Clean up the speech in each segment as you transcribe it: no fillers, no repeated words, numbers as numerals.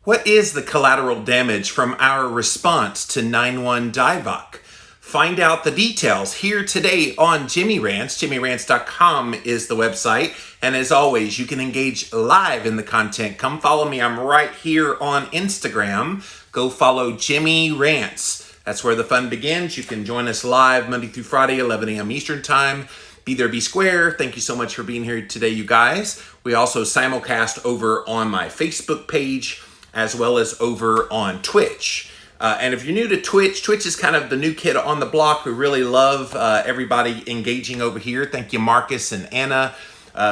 What is the collateral damage from our response to 9/1 DIVOC? Find out the details here today on Jimmy Rants. JimmyRants.com is the website. And as always, you can engage live in the content. Come follow me. I'm right here on Instagram. Go follow Jimmy Rants. That's where the fun begins. You can join us live Monday through Friday, 11 a.m. Eastern Time. Be there, be square. Thank you so much for being here today, you guys. We also simulcast over on my Facebook page, as well as over on Twitch. And if you're new to Twitch, Twitch is kind of the new kid on the block. We really love everybody engaging over here. Thank you, Marcus and Anna,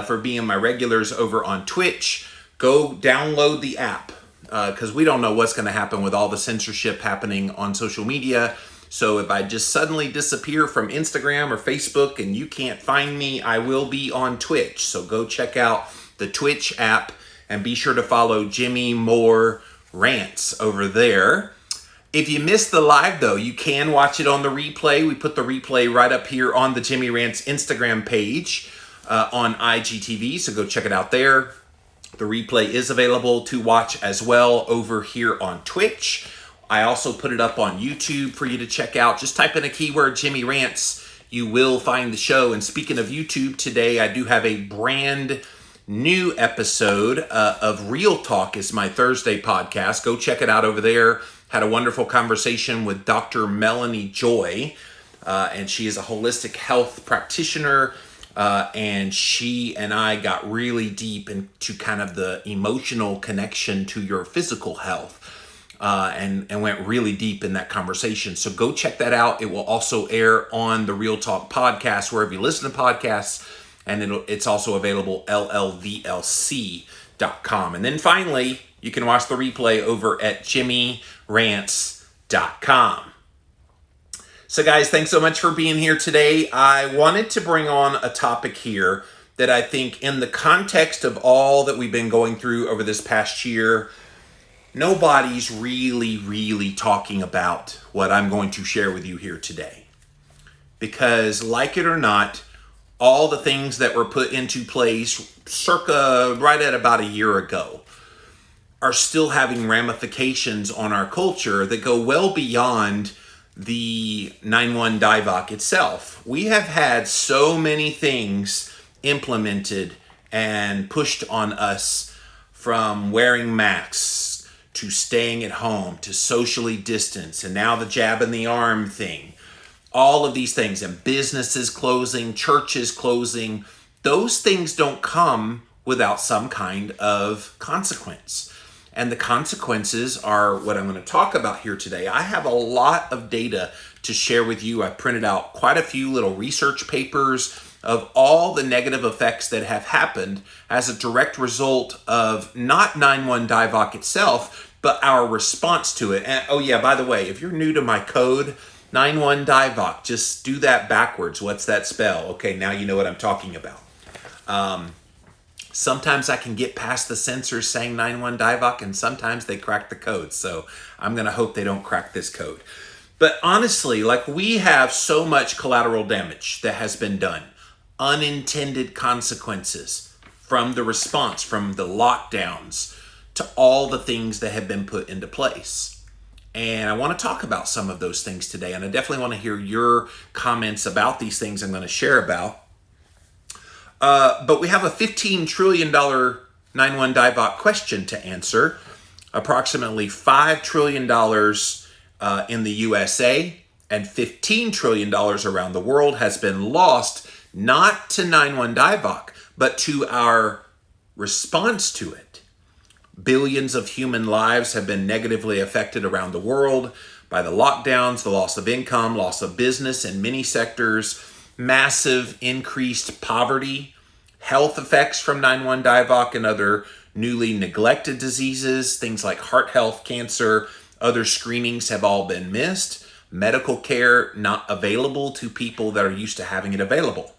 for being my regulars over on Twitch. Go download the app because we don't know what's going to happen with all the censorship happening on social media. So if I just suddenly disappear from Instagram or Facebook and you can't find me, I will be on Twitch. So go check out the Twitch app. And be sure to follow Jimmy Rants over there. If you missed the live, though, you can watch it on the replay. We put the replay right up here on the Jimmy Rants Instagram page on IGTV, so go check it out there. The replay is available to watch as well over here on Twitch. I also put it up on YouTube for you to check out. Just type in a keyword, Jimmy Rants. You will find the show. And speaking of YouTube, today I do have a brand new episode of Real Talk is my Thursday podcast. Go check it out over there. Had a wonderful conversation with Dr. Melanie Joy, and she is a holistic health practitioner, and she and I got really deep into kind of the emotional connection to your physical health, and went really deep in that conversation. So go check that out. It will also air on the Real Talk podcast, wherever you listen to podcasts. And it's also available llvlc.com. And then finally, you can watch the replay over at jimmyrants.com. So guys, thanks so much for being here today. I wanted to bring on a topic here that I think in the context of all that we've been going through over this past year, nobody's really talking about what I'm going to share with you here today. Because like it or not, all the things that were put into place circa right at about a year ago are still having ramifications on our culture that go well beyond the 9/1 DIVOC itself. We have had so many things implemented and pushed on us, from wearing masks to staying at home to socially distance, and now the jab in the arm thing. All of these things, and businesses closing, churches closing, those things don't come without some kind of consequence. And the consequences are what I'm going to talk about here today. I have a lot of data to share with you. I printed out quite a few little research papers of all the negative effects that have happened as a direct result of not 9/1 DIVOC itself, but our response to it. And oh yeah, by the way, if you're new to my code, 9/1 DIVOC, just do that backwards. What's that spell? Okay, now you know what I'm talking about. Sometimes I can get past the censors saying 9/1 DIVOC, and sometimes they crack the code. So I'm going to hope they don't crack this code. But honestly, like, we have so much collateral damage that has been done. Unintended consequences from the response, from the lockdowns, to all the things that have been put into place. And I want to talk about some of those things today. And I definitely want to hear your comments about these things I'm going to share about. But we have a $15 trillion 9/1 DIVOC question to answer. Approximately $5 trillion in the USA and $15 trillion around the world has been lost, not to 9/1 DIVOC, but to our response to it. Billions of human lives have been negatively affected around the world by the lockdowns, the loss of income, loss of business in many sectors, massive increased poverty, health effects from 9/1 DIVOC and other newly neglected diseases, things like heart health, cancer, other screenings have all been missed, medical care not available to people that are used to having it available.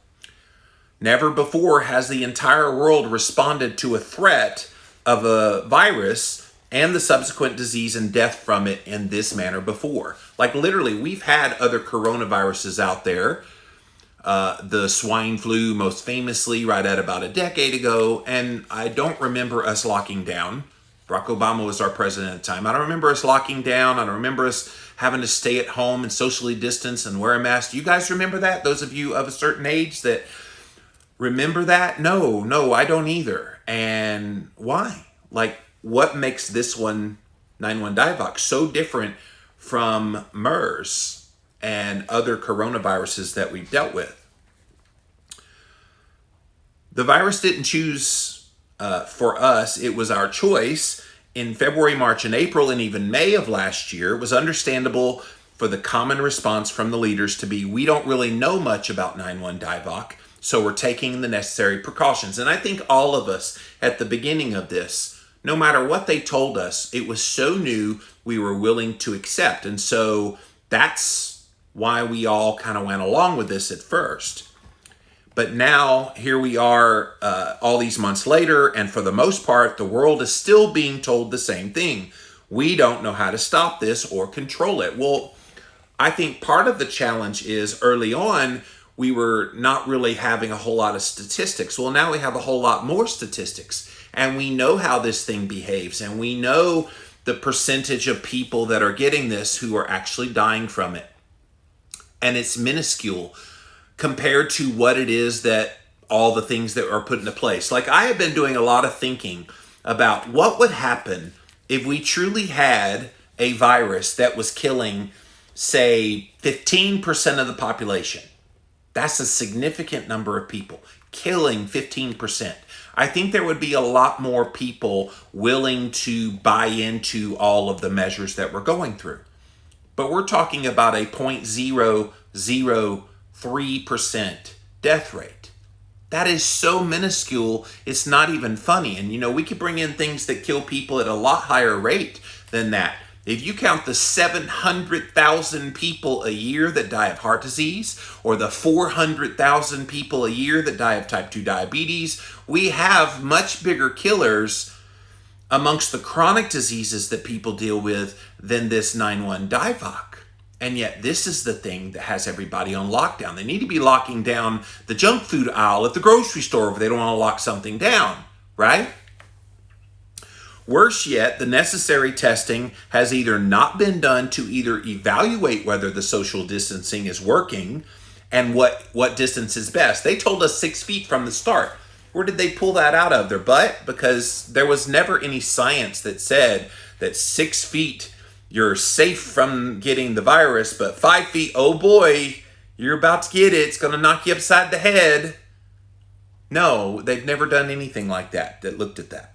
Never before has the entire world responded to a threat of a virus and the subsequent disease and death from it in this manner before. Like, literally, we've had other coronaviruses out there. The swine flu, most famously, right at about a decade ago. And I don't remember us locking down Barack Obama was our president at the time. I don't remember us locking down. I don't remember us having to stay at home and socially distance and wear a mask. Do you guys remember that? Those of you of a certain age that remember that? No, I don't either. And why? Like, what makes this one, 9-1 DIVOC, so different from MERS and other coronaviruses that we've dealt with? The virus didn't choose for us. It was our choice. In February, March, and April, and even May of last year, it was understandable for the common response from the leaders to be, we don't really know much about 9-1 DIVOC, so we're taking the necessary precautions. And I think all of us at the beginning of this, no matter what they told us, it was so new, we were willing to accept. And so that's why we all kind of went along with this at first. But now, here we are all these months later, and for the most part, the world is still being told the same thing. We don't know how to stop this or control it. Well, I think part of the challenge is early on, we were not really having a whole lot of statistics. Well, now we have a whole lot more statistics, and we know how this thing behaves, and we know the percentage of people that are getting this who are actually dying from it. And it's minuscule compared to what it is that all the things that are put into place. Like, I have been doing a lot of thinking about what would happen if we truly had a virus that was killing, say, 15% of the population. That's a significant number of people, killing 15%. I think there would be a lot more people willing to buy into all of the measures that we're going through. But we're talking about a 0.003% death rate. That is so minuscule, it's not even funny. And we could bring in things that kill people at a lot higher rate than that. If you count the 700,000 people a year that die of heart disease, or the 400,000 people a year that die of type 2 diabetes, we have much bigger killers amongst the chronic diseases that people deal with than this 9-1 DIVOC. And yet this is the thing that has everybody on lockdown. They need to be locking down the junk food aisle at the grocery store if they don't want to lock something down, right? Worse yet, the necessary testing has either not been done to either evaluate whether the social distancing is working and what distance is best. They told us 6 feet from the start. Where did they pull that out of? Their butt? Because there was never any science that said that 6 feet you're safe from getting the virus, but 5 feet, oh boy, you're about to get it. It's going to knock you upside the head. No, they've never done anything like that looked at that.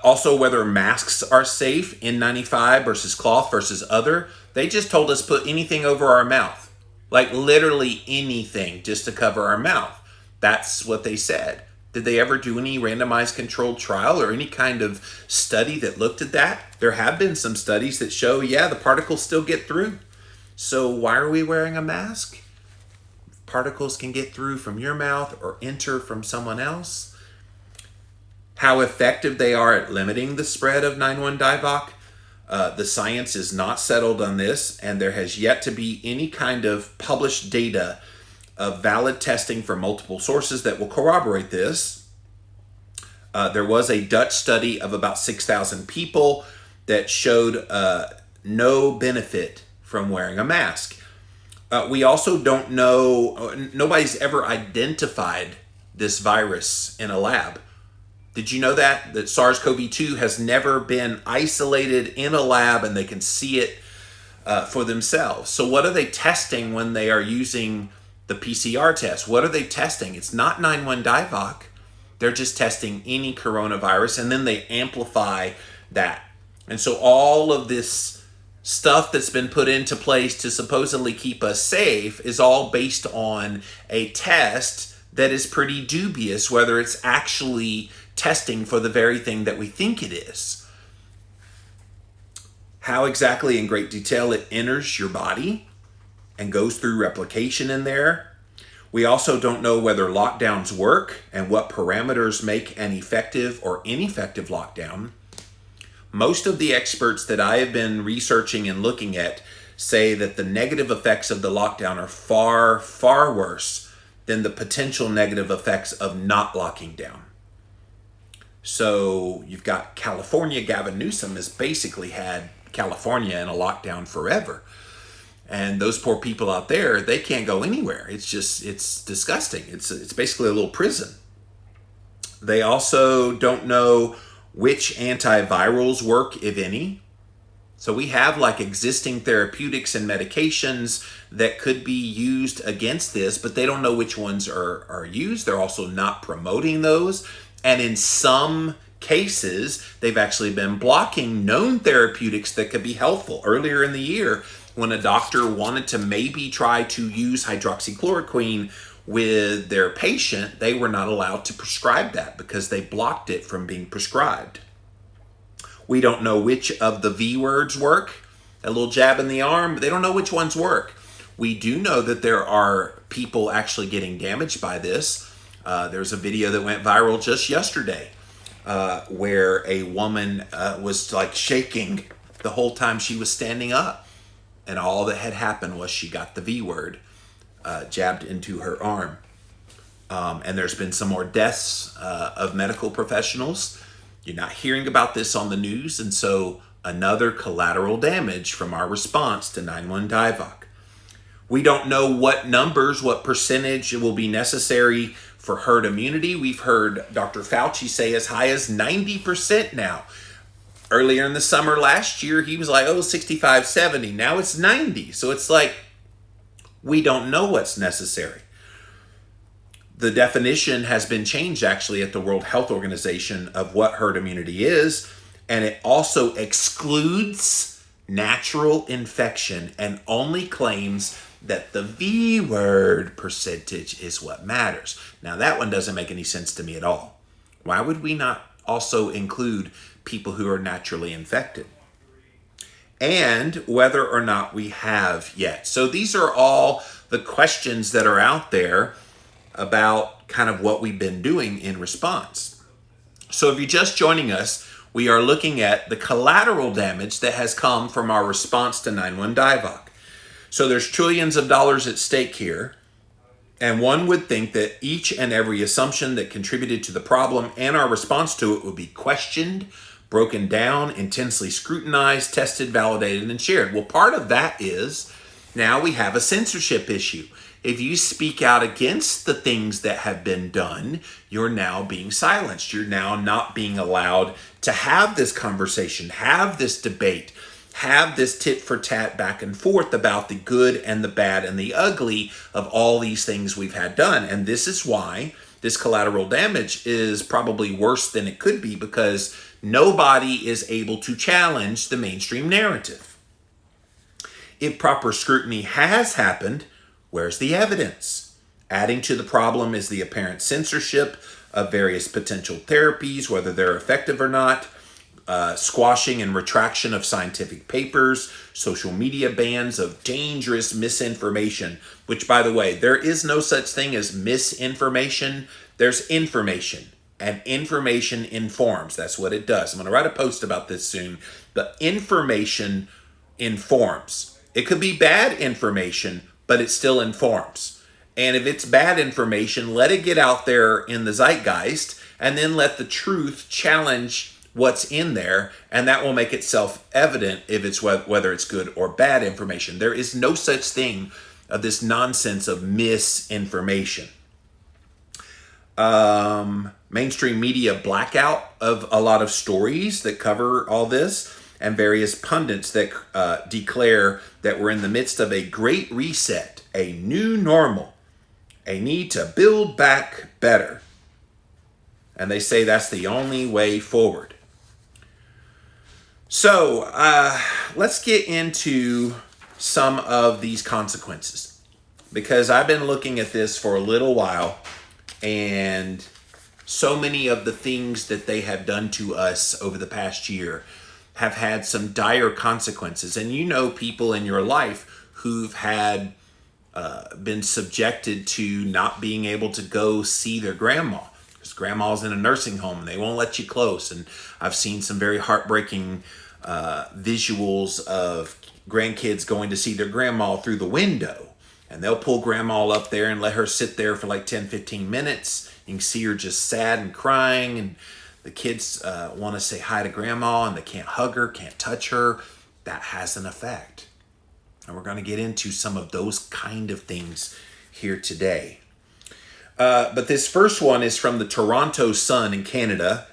Also, whether masks are safe, N95 versus cloth versus other. They just told us put anything over our mouth. Like literally anything just to cover our mouth. That's what they said. Did they ever do any randomized controlled trial or any kind of study that looked at that? There have been some studies that show, yeah, the particles still get through. So why are we wearing a mask? Particles can get through from your mouth or enter from someone else. How effective they are at limiting the spread of 9-1 DIVOC. The science is not settled on this, and there has yet to be any kind of published data of valid testing from multiple sources that will corroborate this. There was a Dutch study of about 6,000 people that showed no benefit from wearing a mask. We also don't know, nobody's ever identified this virus in a lab. Did you know that SARS-CoV-2 has never been isolated in a lab and they can see it for themselves? So what are they testing when they are using the PCR test? What are they testing? It's not 9-1 DIVOC. They're just testing any coronavirus, and then they amplify that. And so all of this stuff that's been put into place to supposedly keep us safe is all based on a test that is pretty dubious, whether it's actually testing for the very thing that we think it is. How exactly in great detail it enters your body and goes through replication in there. We also don't know whether lockdowns work and what parameters make an effective or ineffective lockdown. Most of the experts that I have been researching and looking at say that the negative effects of the lockdown are far, far worse than the potential negative effects of not locking down. So you've got California. Gavin Newsom has basically had California in a lockdown forever. And those poor people out there, they can't go anywhere. It's disgusting. It's basically a little prison. They also don't know which antivirals work, if any. So we have like existing therapeutics and medications that could be used against this, but they don't know which ones are used. They're also not promoting those. And in some cases, they've actually been blocking known therapeutics that could be helpful. Earlier in the year, when a doctor wanted to maybe try to use hydroxychloroquine with their patient, they were not allowed to prescribe that because they blocked it from being prescribed. We don't know which of the V words work. A little jab in the arm, they don't know which ones work. We do know that there are people actually getting damaged by this. There's a video that went viral just yesterday where a woman was like shaking the whole time she was standing up. And all that had happened was she got the V word jabbed into her arm. And there's been some more deaths of medical professionals. You're not hearing about this on the news, and so another collateral damage from our response to 9/1 DIVOC. We don't know what numbers, what percentage will be necessary for herd immunity. We've heard Dr. Fauci say as high as 90% now. Earlier in the summer last year, he was like, 65, 70. Now it's 90. So it's like, we don't know what's necessary. The definition has been changed actually at the World Health Organization of what herd immunity is, and it also excludes natural infection and only claims that the V word percentage is what matters. Now that one doesn't make any sense to me at all. Why would we not also include people who are naturally infected? And whether or not we have yet. So these are all the questions that are out there about kind of what we've been doing in response. So if you're just joining us, we are looking at the collateral damage that has come from our response to 9/1 DIVOC. So there's trillions of dollars at stake here. And one would think that each and every assumption that contributed to the problem and our response to it would be questioned, broken down, intensely scrutinized, tested, validated, and shared. Well, part of that is now we have a censorship issue. If you speak out against the things that have been done, you're now being silenced. You're now not being allowed to have this conversation, have this debate, have this tit for tat back and forth about the good and the bad and the ugly of all these things we've had done. And this is why this collateral damage is probably worse than it could be, because nobody is able to challenge the mainstream narrative. If proper scrutiny has happened, where's the evidence? Adding to the problem is the apparent censorship of various potential therapies, whether they're effective or not, squashing and retraction of scientific papers, social media bans of dangerous misinformation, which, by the way, there is no such thing as misinformation. There's information, and information informs. That's what it does. I'm going to write a post about this soon, but information informs. It could be bad information, but it still informs. And if it's bad information, let it get out there in the zeitgeist, and then let the truth challenge what's in there, and that will make itself evident if it's whether it's good or bad information. There is no such thing of this nonsense of misinformation. Mainstream media blackout of a lot of stories that cover all this, and various pundits that declare that we're in the midst of a great reset, a new normal, a need to build back better. And they say that's the only way forward. So let's get into some of these consequences, because I've been looking at this for a little while, and so many of the things that they have done to us over the past year have had some dire consequences. And you know people in your life who've had been subjected to not being able to go see their grandma, because grandma's in a nursing home and they won't let you close. And I've seen some very heartbreaking visuals of grandkids going to see their grandma through the window, and they'll pull grandma up there and let her sit there for like 10-15 minutes. You can see her just sad and crying, and The kids want to say hi to grandma and they can't hug her, can't touch her. That has an effect. And we're going to get into some of those kind of things here today. But this first one is from the Toronto Sun in Canada.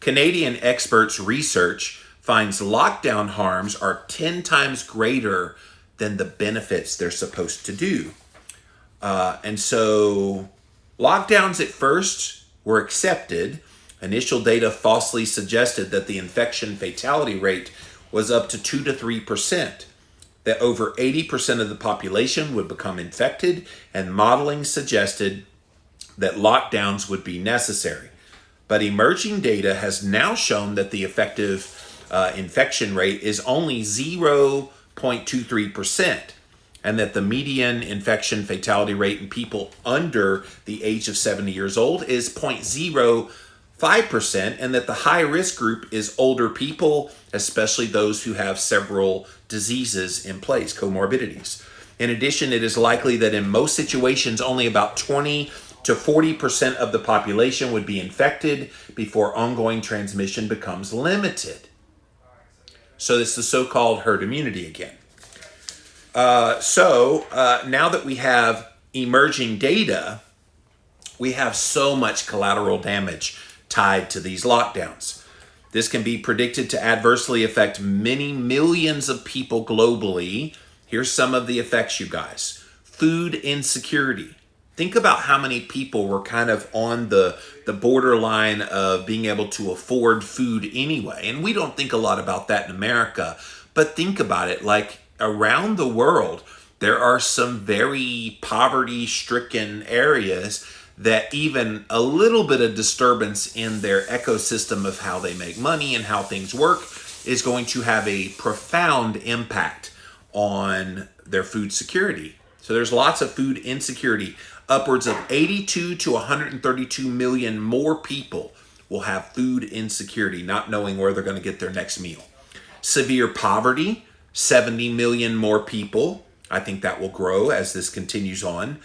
Canadian experts' research finds lockdown harms are 10 times greater than the benefits they're supposed to do. And so lockdowns at first were accepted. Initial data falsely suggested that the infection fatality rate was up to 2 to 3%, that over 80% of the population would become infected, and modeling suggested that lockdowns would be necessary. But emerging data has now shown that the effective infection rate is only 0.23%, and that the median infection fatality rate in people under the age of 70 years old is 0.05%, and that the high risk group is older people, especially those who have several diseases in place, comorbidities. In addition, it is likely that in most situations, only about 20 to 40% of the population would be infected before ongoing transmission becomes limited. So it's the so-called herd immunity again. So now that we have emerging data, we have so much collateral damage tied to these lockdowns. This can be predicted to adversely affect many millions of people globally. Here's some of the effects, you guys. Food insecurity. Think about how many people were kind of on the borderline of being able to afford food anyway. And we don't think a lot about that in America, but think about it. Like around the world, there are some very poverty-stricken areas that even a little bit of disturbance in their ecosystem of how they make money and how things work is going to have a profound impact on their food security. So there's lots of food insecurity. Upwards of 82 to 132 million more people will have food insecurity, not knowing where they're going to get their next meal. Severe poverty, 70 million more people. I think that will grow as this continues on.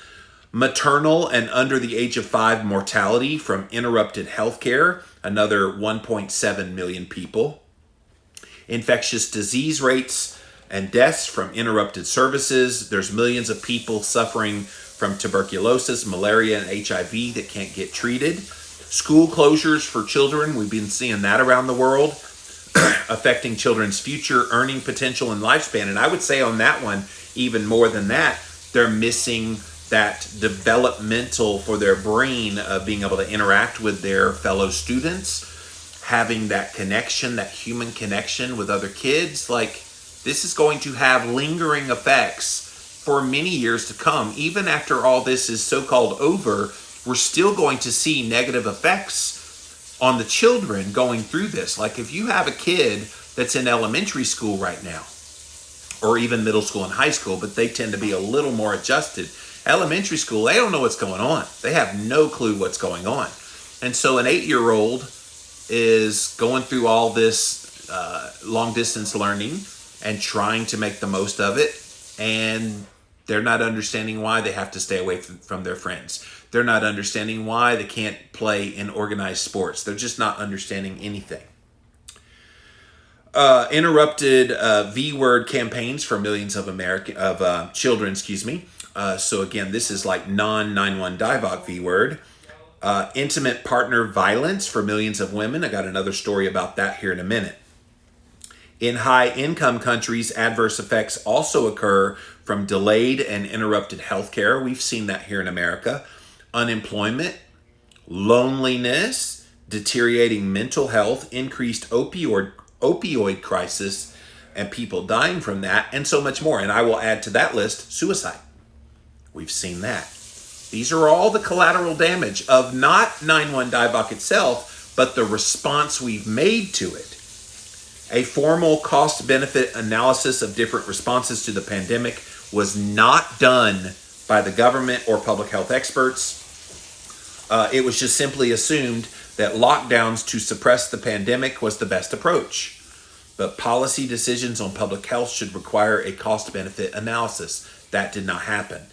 Maternal and under the age of 5 mortality from interrupted healthcare, another 1.7 million people. Infectious disease rates and deaths from interrupted services. There's millions of people suffering from tuberculosis, malaria, and HIV that can't get treated. School closures for children, we've been seeing that around the world, affecting children's future earning potential and lifespan. And I would say on that one, even more than that, they're missing that developmental for their brain of being able to interact with their fellow students, having that connection, that human connection with other kids. Like, this is going to have lingering effects for many years to come. Even after all this is so-called over, we're still going to see negative effects on the children going through this. Like if you have a kid that's in elementary school right now, or even middle school and high school, but they tend to be a little more adjusted. Elementary school, they don't know what's going on. They have no clue what's going on. And so an 8-year-old is going through all this long distance learning and trying to make the most of it. And they're not understanding why they have to stay away from their friends. They're not understanding why they can't play in organized sports. They're just not understanding anything. Interrupted V-word campaigns for millions of children, so again, this is like non-9-1 DIVOC V-word. Intimate partner violence for millions of women. I got another story about that here in a minute. In high-income countries, adverse effects also occur from delayed and interrupted healthcare. We've seen that here in America. Unemployment, loneliness, deteriorating mental health, increased opioid crisis, and people dying from that, and so much more. And I will add to that list suicide. We've seen that. These are all the collateral damage of not 9-1 DIVOC itself, but the response we've made to it. A formal cost-benefit analysis of different responses to the pandemic was not done by the government or public health experts. It was just simply assumed that lockdowns to suppress the pandemic was the best approach. But policy decisions on public health should require a cost-benefit analysis. That did not happen.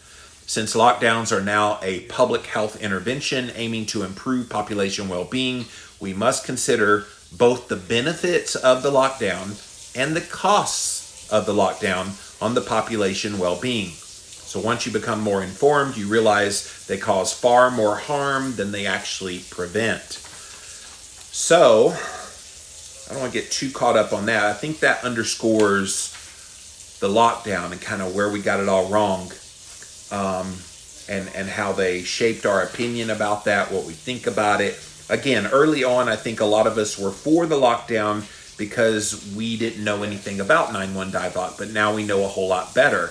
Since lockdowns are now a public health intervention aiming to improve population well-being, we must consider both the benefits of the lockdown and the costs of the lockdown on the population well-being. So once you become more informed, you realize they cause far more harm than they actually prevent. So I don't want to get too caught up on that. I think that underscores the lockdown and kind of where we got it all wrong, and how they shaped our opinion about that, what we think about it. Again, early on, I think a lot of us were for the lockdown because we didn't know anything about 9-1 DIVOC, but now we know a whole lot better.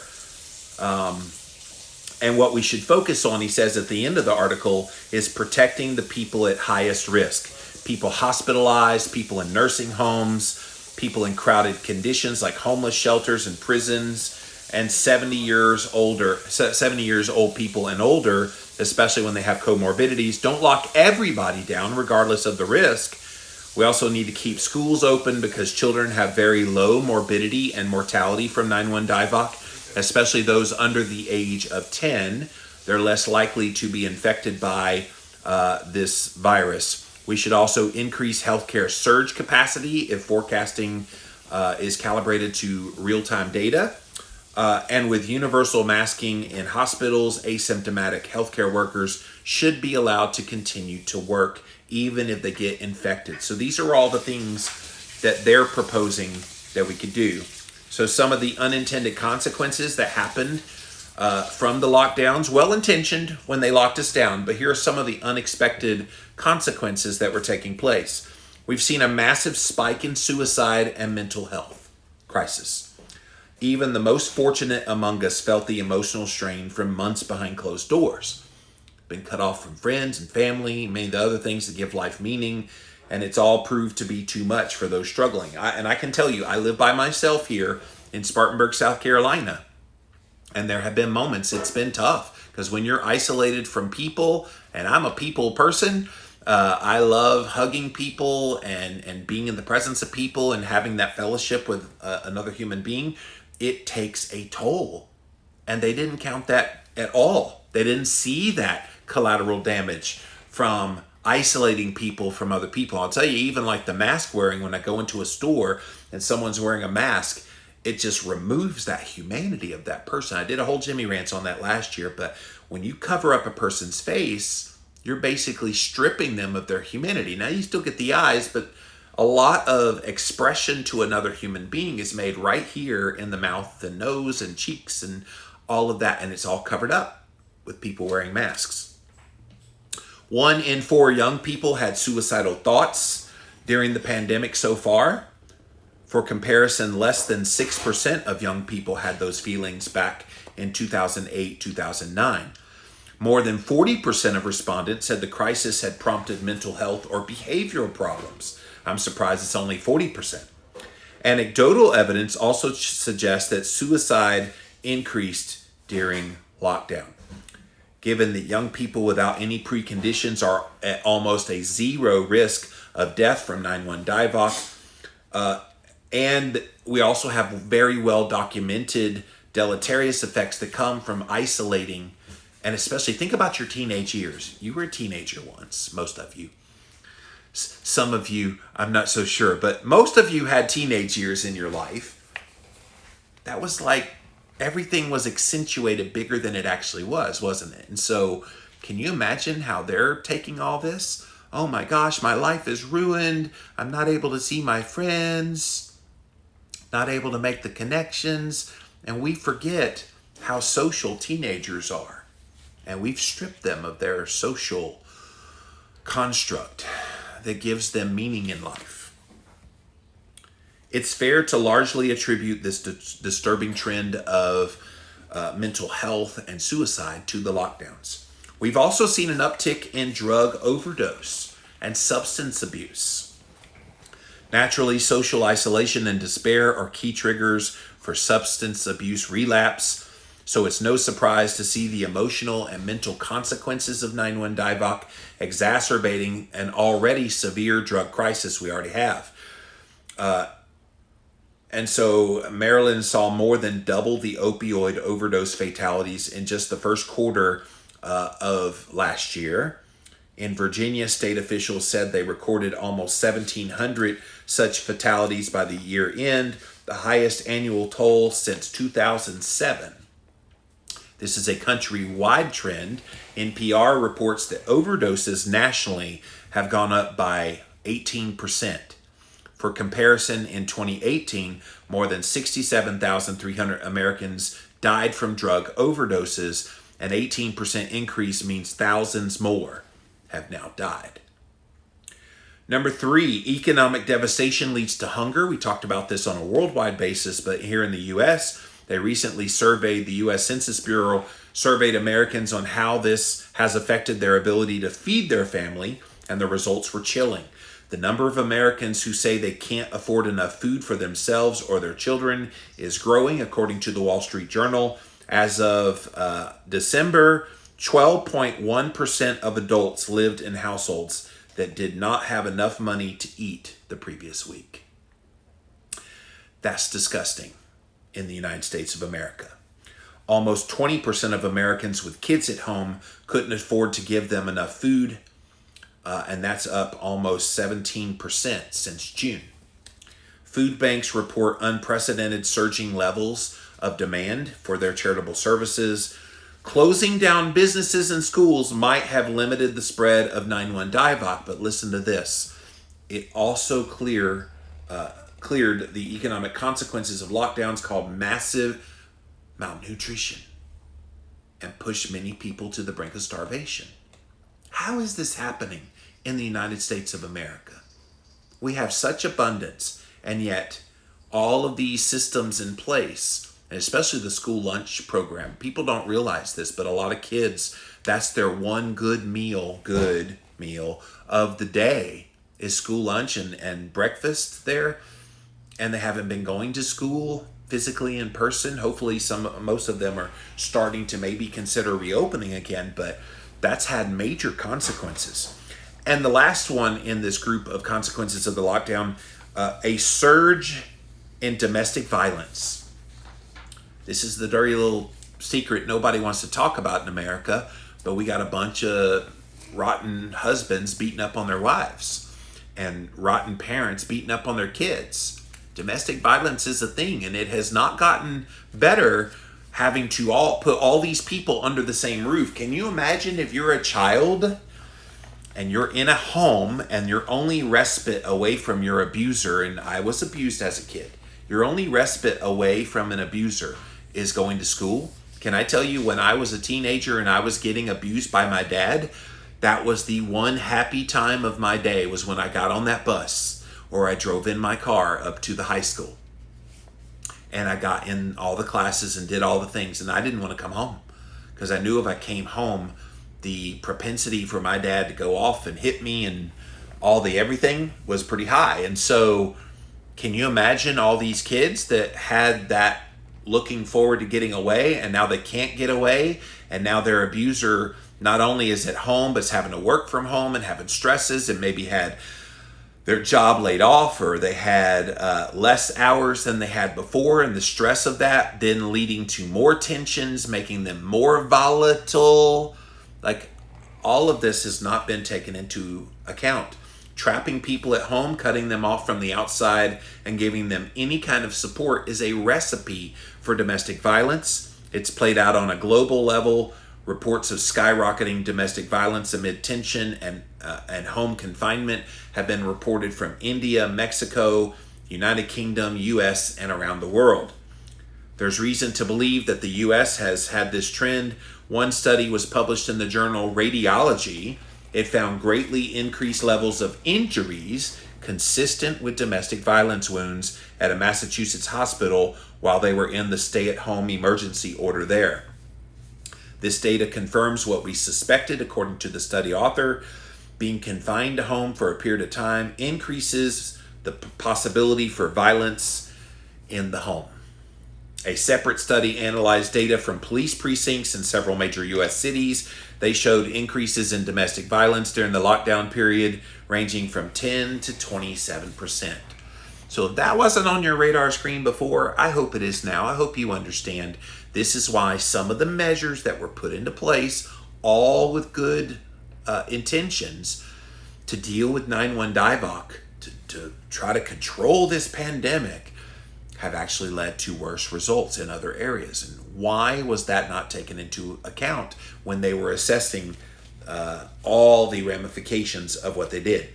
And what we should focus on, he says at the end of the article, is protecting the people at highest risk. People hospitalized, people in nursing homes, people in crowded conditions like homeless shelters and prisons, and 70 years old people and older, especially when they have comorbidities. Don't lock everybody down regardless of the risk. We also need to keep schools open because children have very low morbidity and mortality from 9-1 DIVOC, especially those under the age of 10. They're less likely to be infected by this virus. We should also increase healthcare surge capacity if forecasting is calibrated to real-time data. And with universal masking in hospitals, asymptomatic healthcare workers should be allowed to continue to work even if they get infected. So these are all the things that they're proposing that we could do. So some of the unintended consequences that happened from the lockdowns, well-intentioned when they locked us down, but here are some of the unexpected consequences that were taking place. We've seen a massive spike in suicide and mental health crisis. Even the most fortunate among us felt the emotional strain from months behind closed doors. Been cut off from friends and family, many of the other things that give life meaning, and it's all proved to be too much for those struggling. And I can tell you, I live by myself here in Spartanburg, South Carolina, and there have been moments it's been tough because when you're isolated from people, and I'm a people person, I love hugging people and being in the presence of people and having that fellowship with another human being. It takes a toll, and they didn't count that at all. They didn't see that collateral damage from isolating people from other people. I'll tell you, even like the mask wearing, when I go into a store and someone's wearing a mask, it just removes that humanity of that person. I did a whole Jimmy Rants on that last year, but when you cover up a person's face, you're basically stripping them of their humanity. Now you still get the eyes, but a lot of expression to another human being is made right here in the mouth and nose and cheeks and all of that, and it's all covered up with people wearing masks. 1 in 4 young people had suicidal thoughts during the pandemic so far. For comparison, less than 6% of young people had those feelings back in 2008, 2009. More than 40% of respondents said the crisis had prompted mental health or behavioral problems. I'm surprised it's only 40%. Anecdotal evidence also suggests that suicide increased during lockdown. Given that young people without any preconditions are at almost a zero risk of death from 9-1 DIVOC, and we also have very well documented deleterious effects that come from isolating, and especially think about your teenage years. You were a teenager once, most of you. Some of you, I'm not so sure, but most of you had teenage years in your life. That was like everything was accentuated bigger than it actually was, wasn't it? And so can you imagine how they're taking all this? Oh my gosh, my life is ruined. I'm not able to see my friends, not able to make the connections. And we forget how social teenagers are. And we've stripped them of their social construct that gives them meaning in life. It's fair to largely attribute this disturbing trend of mental health and suicide to the lockdowns. We've also seen an uptick in drug overdose and substance abuse. Naturally, social isolation and despair are key triggers for substance abuse relapse, so it's no surprise to see the emotional and mental consequences of 9-1 DIVOC exacerbating an already severe drug crisis we already have. And so Maryland saw more than double the opioid overdose fatalities in just the first quarter of last year. In Virginia, state officials said they recorded almost 1,700 such fatalities by the year end, the highest annual toll since 2007. This is a countrywide trend. NPR reports that overdoses nationally have gone up by 18%. For comparison, in 2018, more than 67,300 Americans died from drug overdoses. An 18% increase means thousands more have now died. Number 3, economic devastation leads to hunger. We talked about this on a worldwide basis, but here in the U.S., they recently surveyed, the U.S. Census Bureau surveyed Americans on how this has affected their ability to feed their family, and the results were chilling. The number of Americans who say they can't afford enough food for themselves or their children is growing, according to the Wall Street Journal. As of December, 12.1% of adults lived in households that did not have enough money to eat the previous week. That's disgusting in the United States of America. Almost 20% of Americans with kids at home couldn't afford to give them enough food, and that's up almost 17% since June. Food banks report unprecedented surging levels of demand for their charitable services. Closing down businesses and schools might have limited the spread of 9/1 DIVOC, but listen to this. It also cleared the economic consequences of lockdowns called massive malnutrition and pushed many people to the brink of starvation. How is this happening in the United States of America? We have such abundance, and yet all of these systems in place, and especially the school lunch program, people don't realize this, but a lot of kids, that's their one good meal of the day is school lunch and breakfast there. And they haven't been going to school physically in person. Hopefully most of them are starting to maybe consider reopening again, but that's had major consequences. And the last one in this group of consequences of the lockdown, a surge in domestic violence. This is the dirty little secret nobody wants to talk about in America, but we got a bunch of rotten husbands beating up on their wives and rotten parents beating up on their kids. Domestic violence is a thing, and it has not gotten better having to put all these people under the same roof. Can you imagine if you're a child and you're in a home and your only respite away from your abuser, and I was abused as a kid, your only respite away from an abuser is going to school? Can I tell you, when I was a teenager and I was getting abused by my dad, that was the one happy time of my day, was when I got on that bus or I drove in my car up to the high school. And I got in all the classes and did all the things, and I didn't want to come home because I knew if I came home, the propensity for my dad to go off and hit me and all the everything was pretty high. And so can you imagine all these kids that had that looking forward to getting away, and now they can't get away, and now their abuser not only is at home, but is having to work from home and having stresses, and maybe had their job laid off, or they had less hours than they had before, and the stress of that then leading to more tensions, making them more volatile. Like, all of this has not been taken into account. Trapping people at home, cutting them off from the outside, and giving them any kind of support is a recipe for domestic violence. It's played out on a global level. Reports of skyrocketing domestic violence amid tension and home confinement have been reported from India, Mexico, United Kingdom, U.S., and around the world. There's reason to believe that the U.S. has had this trend. One study was published in the journal Radiology. It found greatly increased levels of injuries consistent with domestic violence wounds at a Massachusetts hospital while they were in the stay-at-home emergency order there. This data confirms what we suspected, according to the study author. Being confined to home for a period of time increases the possibility for violence in the home. A separate study analyzed data from police precincts in several major U.S. cities. They showed increases in domestic violence during the lockdown period, ranging from 10 to 27%. So if that wasn't on your radar screen before, I hope it is now. I hope you understand. This is why some of the measures that were put into place, all with good intentions to deal with 9/1 DIVOC, to try to control this pandemic, have actually led to worse results in other areas. And why was that not taken into account when they were assessing all the ramifications of what they did?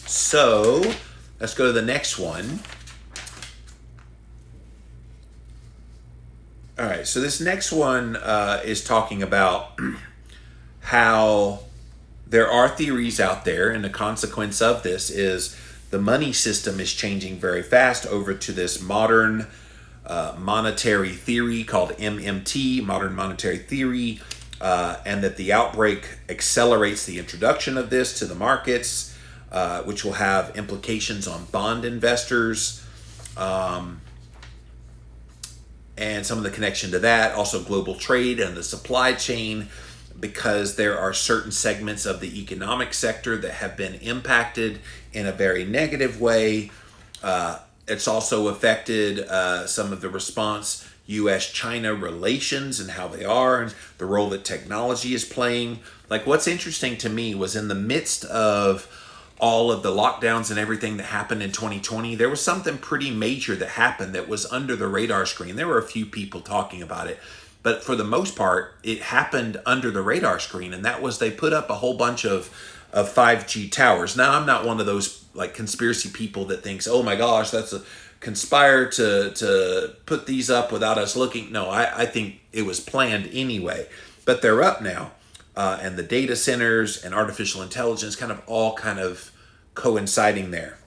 So let's go to the next one. All right, so this next one is talking about how there are theories out there, and the consequence of this is the money system is changing very fast over to this modern monetary theory called MMT, modern monetary theory, and that the outbreak accelerates the introduction of this to the markets, which will have implications on bond investors, and some of the connection to that, also global trade and the supply chain, because there are certain segments of the economic sector that have been impacted in a very negative way. It's also affected some of the response U.S.-China relations and how they are, and the role that technology is playing. Like, what's interesting to me was in the midst of all of the lockdowns and everything that happened in 2020, there was something pretty major that happened that was under the radar screen. There were a few people talking about it, but for the most part, it happened under the radar screen, and that was they put up a whole bunch of 5G towers. Now, I'm not one of those like conspiracy people that thinks, oh my gosh, that's a conspire to put these up without us looking. No, I think it was planned anyway, but they're up now. And the data centers and artificial intelligence all coinciding there.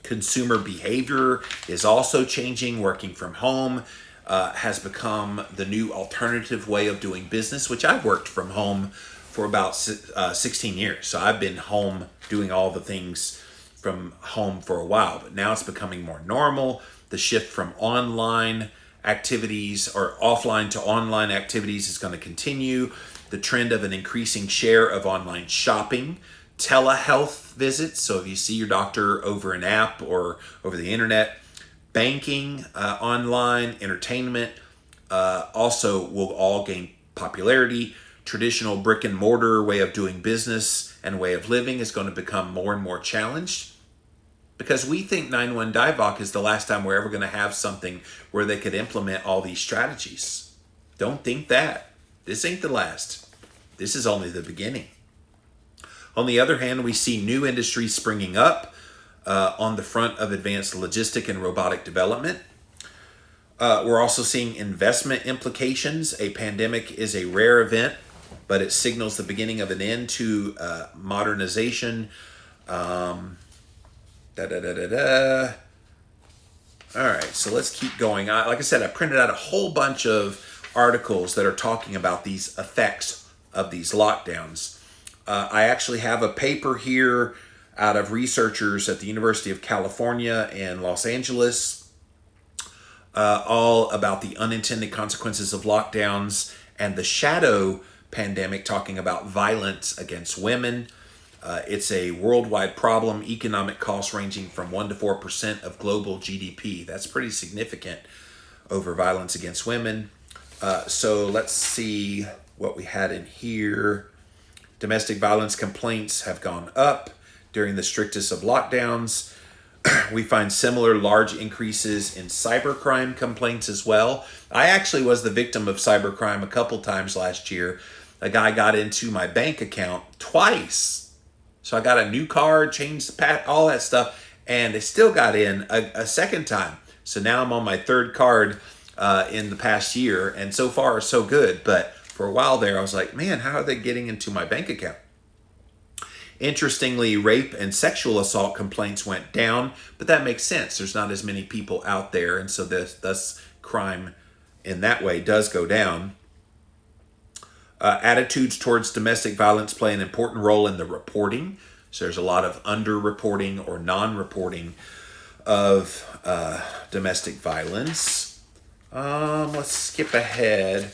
Consumer behavior is also changing. Working from home has become the new alternative way of doing business, which I've worked from home for about 16 years. So I've been home doing all the things from home for a while, but now it's becoming more normal. The shift from online activities or offline to online activities is going to continue. The trend of an increasing share of online shopping, telehealth visits, so if you see your doctor over an app or over the internet, banking, online, entertainment, also will all gain popularity. Traditional brick and mortar way of doing business and way of living is going to become more and more challenged, because we think 9/1 DIVOC is the last time we're ever going to have something where they could implement all these strategies. Don't think that. This ain't the last. This is only the beginning. On the other hand, we see new industries springing up on the front of advanced logistic and robotic development. We're also seeing investment implications. A pandemic is a rare event, but it signals the beginning of an end to modernization. All right, so let's keep going. Like I said, I printed out a whole bunch of articles that are talking about these effects of these lockdowns. I actually have a paper here out of researchers at the University of California in Los Angeles, all about the unintended consequences of lockdowns and the shadow pandemic, talking about violence against women. It's a worldwide problem, economic costs ranging from 1% to 4% of global GDP. That's pretty significant over violence against women. So let's see what we had in here. Domestic violence complaints have gone up during the strictest of lockdowns. We find similar large increases in cybercrime complaints as well. I actually was the victim of cybercrime a couple times last year. A guy got into my bank account twice. So I got a new card, changed the all that stuff, and they still got in a second time. So now I'm on my third card in the past year, and so far so good. But for a while there, I was like, man, how are they getting into my bank account? Interestingly, rape and sexual assault complaints went down, but that makes sense. There's not as many people out there, and so thus crime in that way does go down. Attitudes towards domestic violence play an important role in the reporting. So there's a lot of underreporting or non-reporting of domestic violence. Let's skip ahead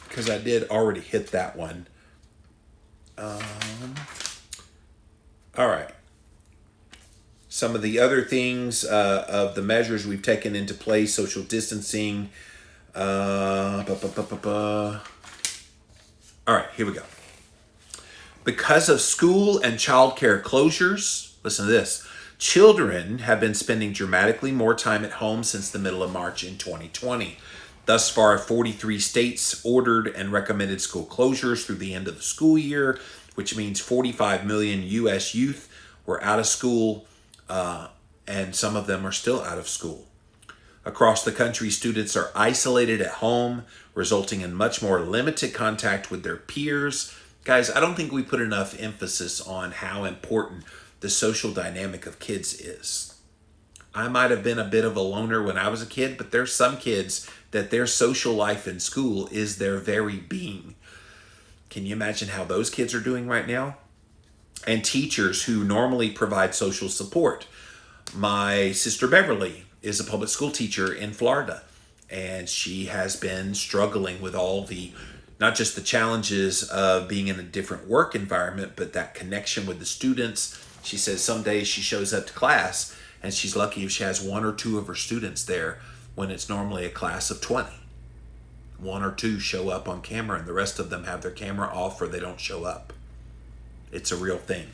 because I did already hit that one. All right. Some of the other things of the measures we've taken into place: social distancing. All right, here we go. Because of school and childcare closures, listen to this, children have been spending dramatically more time at home since the middle of March in 2020. Thus far, 43 states ordered and recommended school closures through the end of the school year, which means 45 million U.S. youth were out of school, and some of them are still out of school. Across the country, students are isolated at home, resulting in much more limited contact with their peers. Guys, I don't think we put enough emphasis on how important the social dynamic of kids is. I might have been a bit of a loner when I was a kid, but there's some kids that their social life in school is their very being. Can you imagine how those kids are doing right now? And teachers who normally provide social support. My sister Beverly is a public school teacher in Florida, and she has been struggling with all the, not just the challenges of being in a different work environment, but that connection with the students. She says some days she shows up to class and she's lucky if she has one or two of her students there when it's normally a class of 20. One or two show up on camera and the rest of them have their camera off or they don't show up. It's a real thing.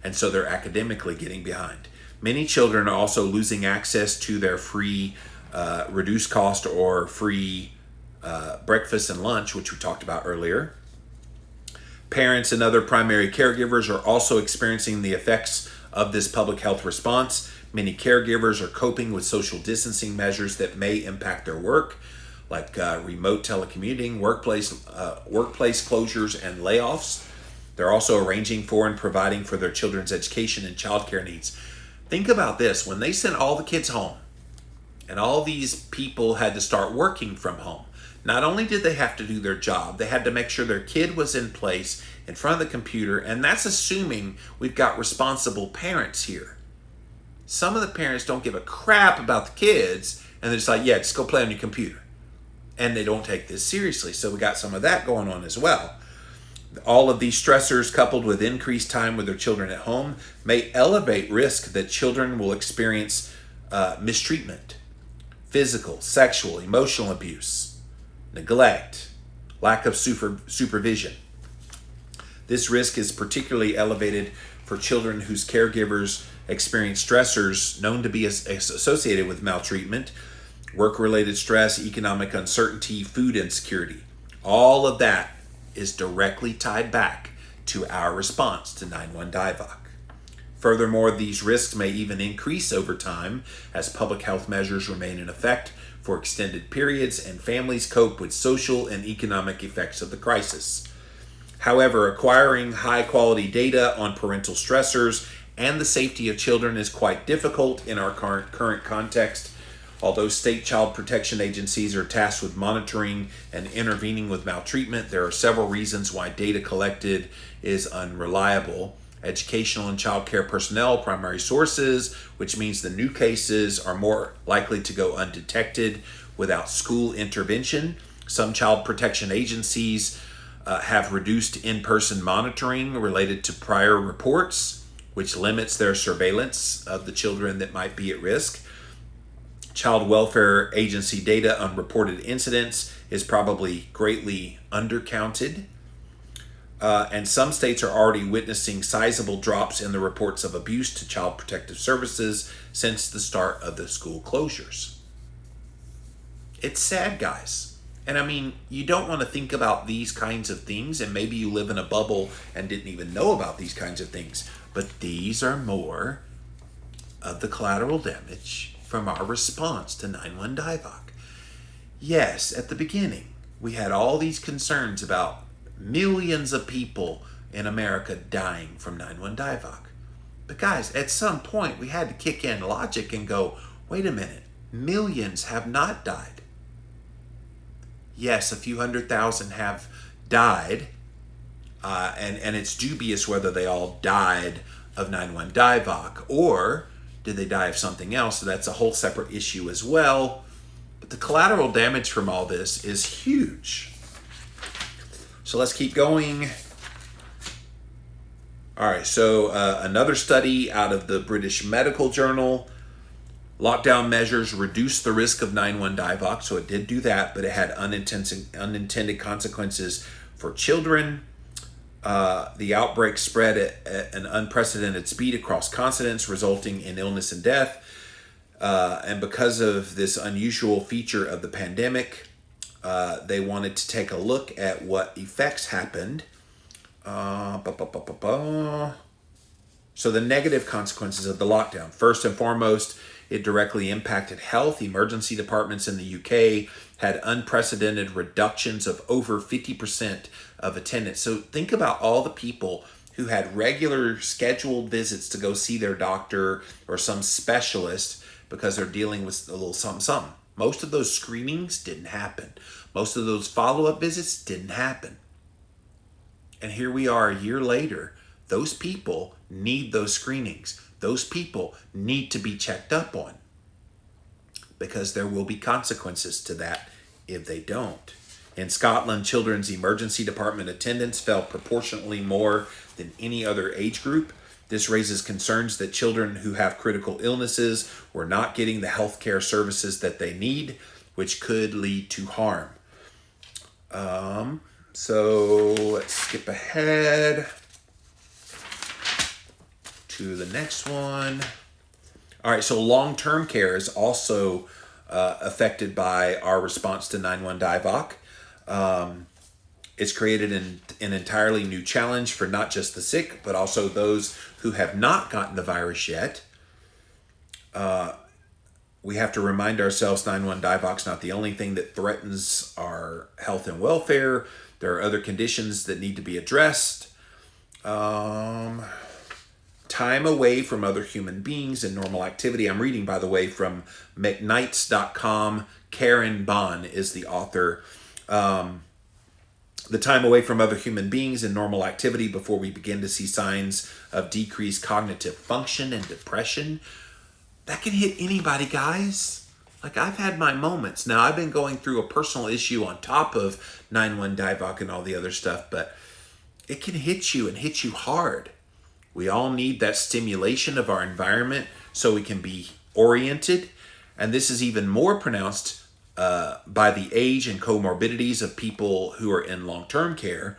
And so they're academically getting behind. Many children are also losing access to their free reduced cost or free breakfast and lunch, which we talked about earlier. Parents and other primary caregivers are also experiencing the effects of this public health response. Many caregivers are coping with social distancing measures that may impact their work, like remote telecommuting, workplace closures, and layoffs. They're also arranging for and providing for their children's education and childcare needs. Think about this. When they sent all the kids home and all these people had to start working from home, not only did they have to do their job, they had to make sure their kid was in place in front of the computer, and that's assuming we've got responsible parents here. Some of the parents don't give a crap about the kids, and they're just like, yeah, just go play on your computer. And they don't take this seriously, so we got some of that going on as well. All of these stressors, coupled with increased time with their children at home, may elevate risk that children will experience mistreatment, physical, sexual, emotional abuse, neglect, lack of supervision. This risk is particularly elevated for children whose caregivers experience stressors known to be associated with maltreatment, work-related stress, economic uncertainty, food insecurity. All of that is directly tied back to our response to 9/1 DIVOC. Furthermore, these risks may even increase over time as public health measures remain in effect for extended periods and families cope with social and economic effects of the crisis. However, acquiring high-quality data on parental stressors and the safety of children is quite difficult in our current context. Although state child protection agencies are tasked with monitoring and intervening with maltreatment, there are several reasons why data collected is unreliable. Educational and child care personnel, primary sources, which means the new cases are more likely to go undetected without school intervention. Some child protection agencies have reduced in-person monitoring related to prior reports, which limits their surveillance of the children that might be at risk. Child welfare agency data on reported incidents is probably greatly undercounted. And some states are already witnessing sizable drops in the reports of abuse to child protective services since the start of the school closures. It's sad, guys. And I mean, you don't want to think about these kinds of things, and maybe you live in a bubble and didn't even know about these kinds of things. But these are more of the collateral damage from our response to 9/1 DIVOC. Yes, at the beginning, we had all these concerns about millions of people in America dying from 9/1 DIVOC. But guys, at some point, we had to kick in logic and go, wait a minute, millions have not died. Yes, a few 100,000 have died, and it's dubious whether they all died of 9/1 DIVOC or did they die of something else. So that's a whole separate issue as well. But the collateral damage from all this is huge. So let's keep going. All right, so another study out of the British Medical Journal. Lockdown measures reduced the risk of 9/1 DIVOC, so it did do that, but it had unintended consequences for children. The outbreak spread at an unprecedented speed across continents, resulting in illness and death. And because of this unusual feature of the pandemic, they wanted to take a look at what effects happened. So the negative consequences of the lockdown. First and foremost, it directly impacted health. Emergency departments in the UK had unprecedented reductions of over 50% of attendance. So think about all the people who had regular scheduled visits to go see their doctor or some specialist because they're dealing with a little something. Most of those screenings didn't happen. Most of those follow-up visits didn't happen. And here we are a year later. Those people need those screenings. Those people need to be checked up on, because there will be consequences to that if they don't. In Scotland, children's emergency department attendance fell proportionately more than any other age group. This raises concerns that children who have critical illnesses were not getting the healthcare services that they need, which could lead to harm. So let's skip ahead to the next one. All right, so long-term care is also affected by our response to 9/1 DIVOC. It's created an entirely new challenge for not just the sick, but also those who have not gotten the virus yet. We have to remind ourselves 9/1 DIVOC is not the only thing that threatens our health and welfare. There are other conditions that need to be addressed. Time away from other human beings and normal activity. I'm reading, by the way, from McKnights.com. Karen Bond is the author. The time away from other human beings and normal activity before we begin to see signs of decreased cognitive function and depression. That can hit anybody, guys. Like, I've had my moments. Now, I've been going through a personal issue on top of 9/1 DIVOC and all the other stuff, but it can hit you and hit you hard. We all need that stimulation of our environment so we can be oriented. And this is even more pronounced by the age and comorbidities of people who are in long-term care.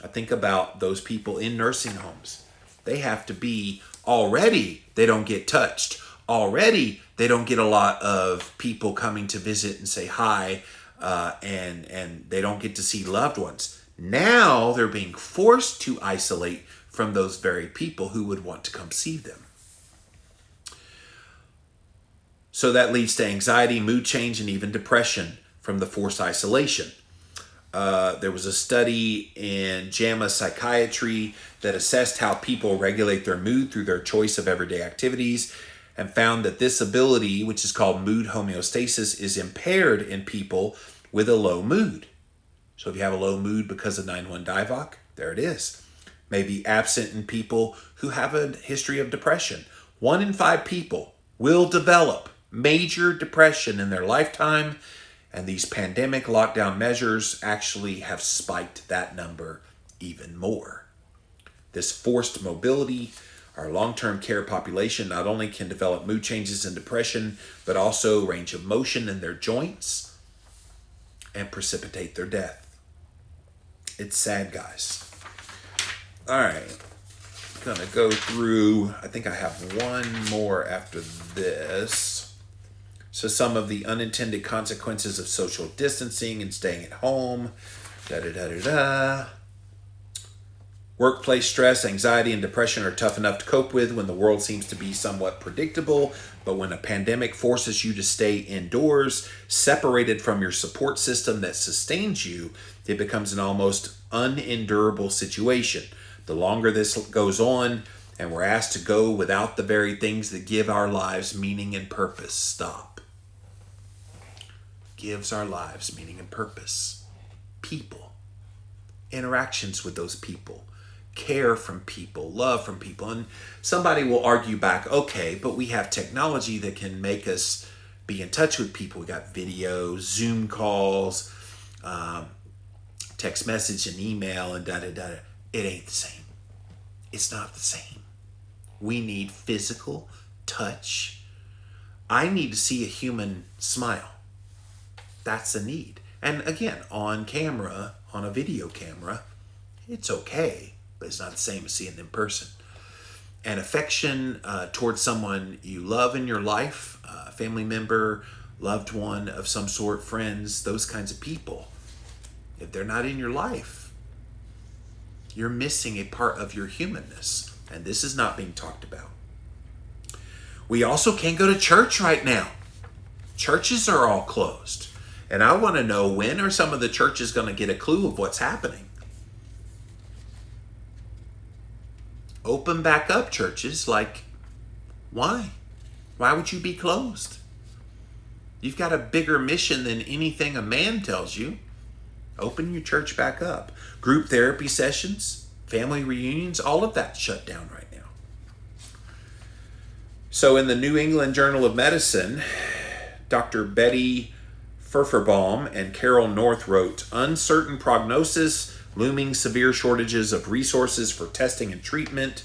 I think about those people in nursing homes. They have to be, already they don't get touched. Already they don't get a lot of people coming to visit and say hi, and they don't get to see loved ones. Now they're being forced to isolate from those very people who would want to come see them. So that leads to anxiety, mood change, and even depression from the forced isolation. There was a study in JAMA Psychiatry that assessed how people regulate their mood through their choice of everyday activities, and found that this ability, which is called mood homeostasis, is impaired in people with a low mood. So if you have a low mood because of 9/1 DIVOC, there it is. May be absent in people who have a history of depression. 1 in 5 people will develop major depression in their lifetime, and these pandemic lockdown measures actually have spiked that number even more. This forced mobility, our long-term care population not only can develop mood changes and depression, but also range of motion in their joints and precipitate their death. It's sad, guys. All right, gonna go through, I think I have one more after this. So some of the unintended consequences of social distancing and staying at home. Workplace stress, anxiety, and depression are tough enough to cope with when the world seems to be somewhat predictable. But when a pandemic forces you to stay indoors, separated from your support system that sustains you, it becomes an almost unendurable situation. The longer this goes on, and we're asked to go without the very things that give our lives meaning and purpose. Stop. Gives our lives meaning and purpose. People. Interactions with those people. Care from people. Love from people. And somebody will argue back, okay, but we have technology that can make us be in touch with people. We got video, Zoom calls, text message and email and da-da-da. It ain't the same. It's not the same. We need physical touch. I need to see a human smile. That's a need. And again, on camera, on a video camera, it's okay. but it's not the same as seeing them in person. And affection towards someone you love in your life, a family member, loved one of some sort, friends, those kinds of people, if they're not in your life, you're missing a part of your humanness. And this is not being talked about. We also can't go to church right now. Churches are all closed. And I want to know, when are some of the churches going to get a clue of what's happening? Open back up, churches. Like, why? Why would you be closed? You've got a bigger mission than anything a man tells you. Open your church back up. Group therapy sessions, family reunions, all of that shut down right now. So in the New England Journal of Medicine, Dr. Betty Furferbaum and Carol North wrote, uncertain prognosis, looming severe shortages of resources for testing and treatment,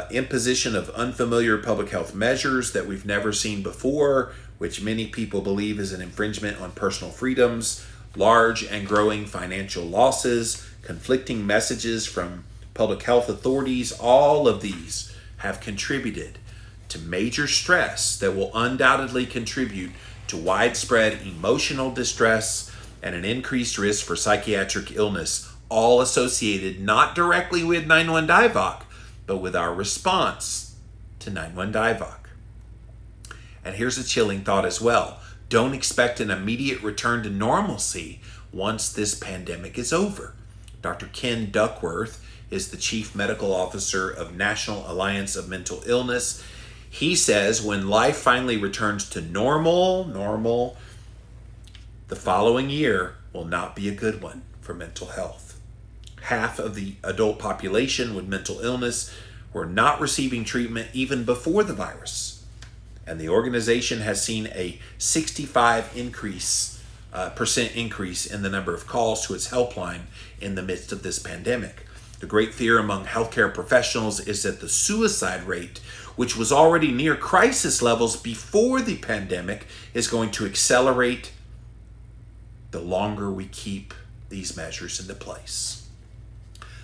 imposition of unfamiliar public health measures that we've never seen before, which many people believe is an infringement on personal freedoms, large and growing financial losses, conflicting messages from public health authorities. All of these have contributed to major stress that will undoubtedly contribute to widespread emotional distress and an increased risk for psychiatric illness, all associated not directly with 9/1 DIVOC, but with our response to 9/1 DIVOC. And here's a chilling thought as well. Don't expect an immediate return to normalcy once this pandemic is over. Dr. Ken Duckworth is the Chief Medical Officer of National Alliance of Mental Illness. He says when life finally returns to normal, the following year will not be a good one for mental health. Half of the adult population with mental illness were not receiving treatment even before the virus. And the organization has seen a 65% increase in the number of calls to its helpline in the midst of this pandemic. The great fear among healthcare professionals is that the suicide rate, which was already near crisis levels before the pandemic, is going to accelerate the longer we keep these measures into place.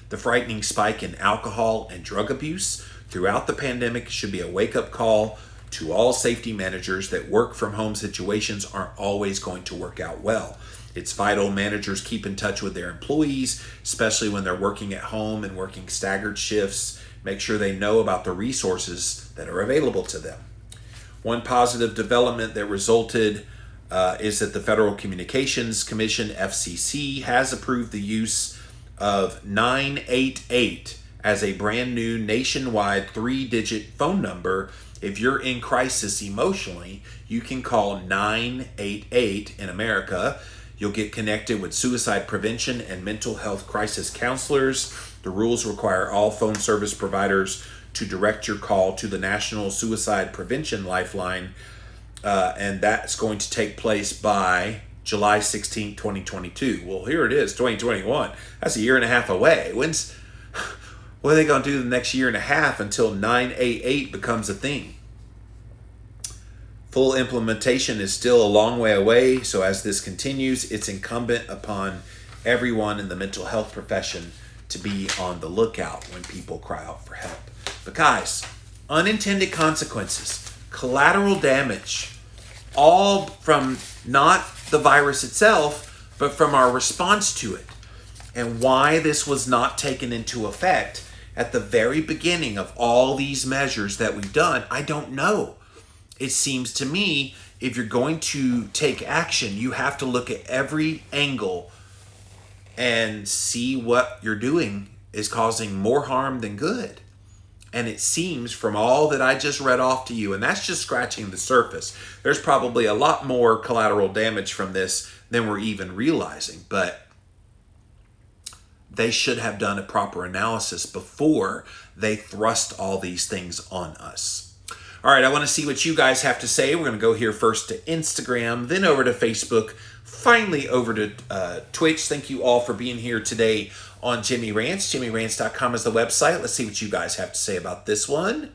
The frightening spike in alcohol and drug abuse throughout the pandemic should be a wake-up call to all safety managers that work from home situations aren't always going to work out well. It's vital managers keep in touch with their employees, especially when they're working at home and working staggered shifts. Make sure they know about the resources that are available to them. One positive development that resulted is that the Federal Communications Commission, FCC, has approved the use of 988 as a brand new nationwide 3-digit phone number. If you're in crisis emotionally, you can call 988 in America. You'll get connected with suicide prevention and mental health crisis counselors. The rules require all phone service providers to direct your call to the National Suicide Prevention Lifeline, and that's going to take place by July 16, 2022. Well, here it is, 2021. That's a year and a half away. What are they going to do the next year and a half until 988 becomes a thing? Full implementation is still a long way away, so as this continues, it's incumbent upon everyone in the mental health profession to be on the lookout when people cry out for help. But guys, unintended consequences, collateral damage, all from not the virus itself, but from our response to it. And why this was not taken into effect at the very beginning of all these measures that we've done, I don't know. It seems to me, if you're going to take action, you have to look at every angle and see what you're doing is causing more harm than good. And it seems from all that I just read off to you, and that's just scratching the surface, there's probably a lot more collateral damage from this than we're even realizing. But they should have done a proper analysis before they thrust all these things on us. All right, I want to see what you guys have to say. We're going to go here first to Instagram, then over to Facebook, finally over to Twitch. Thank you all for being here today on Jimmy Rants. JimmyRants.com is the website. Let's see what you guys have to say about this one.